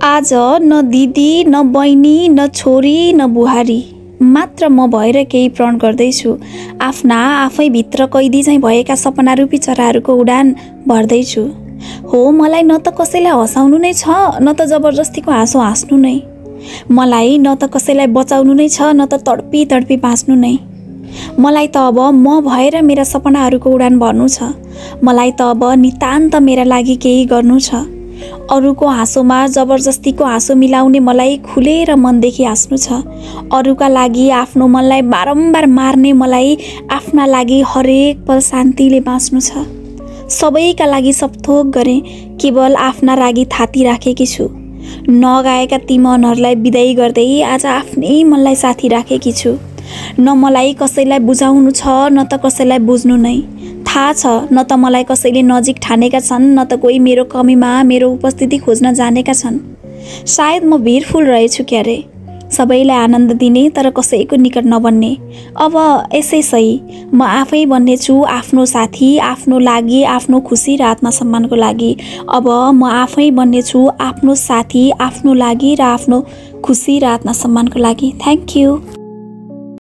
आज न दिदी न बहिनी न छोरी न बुहारी, मात्र म भएर केही प्रण गर्दैछु। आफ्ना आफैभित्र कैदी चाहिँ भएका सपना रूपी चराहरूको उडान भर्दैछु। हो, मलाई न त कसैलाई हँसाउनु नै छ, न त जबरजस्तीको हाँसो हाँस्नु नै। मलाई न त कसैलाई बचाउनु नै छ, न त तडपी तडपी बाँच्नु नै। मलाई त अब म भएर मेरा सपनाहरूको उडान भर्नु छ। मलाई त अब नितान्त मेरा लागि केही गर्नु छ। अरूको हाँसोमा जबरजस्तीको हाँसो मिलाउने मलाई खुलेर मनदेखि हाँस्नु छ। अरूका लागि आफ्नो मनलाई बारम्बार मार्ने मलाई आफ्ना लागि हरेक पल शान्तिले बाँच्नु छ। सबैका लागि सबथोक गरेँ, केवल आफ्ना लागि थाती राखेकी छु। नगाएका ती मनहरूलाई बिदाई गर्दै आज आफ्नै मनलाई साथी राखेकी छु। न मलाई कसैलाई बुझाउनु छ, न त कसैलाई बुझ्नु नै। थाहा छ, न त मलाई कसैले नजिक ठानेका छन्, न त कोही मेरो कमीमा मेरो उपस्थिति खोज्न जानेका छन्। सायद म भिरफुल रहेछु क्यारे, सबैलाई आनन्द दिने तर कसैको निकट नबन्ने। अब यसै सही, म आफै बन्नेछु आफ्नो साथी, आफ्नो लागि, आफ्नो खुसी र आत्मसम्मानको लागि। अब म आफै बन्नेछु आफ्नो साथी, आफ्नो लागि र आफ्नो खुसी र आत्मसम्मानको लागि। Thank you.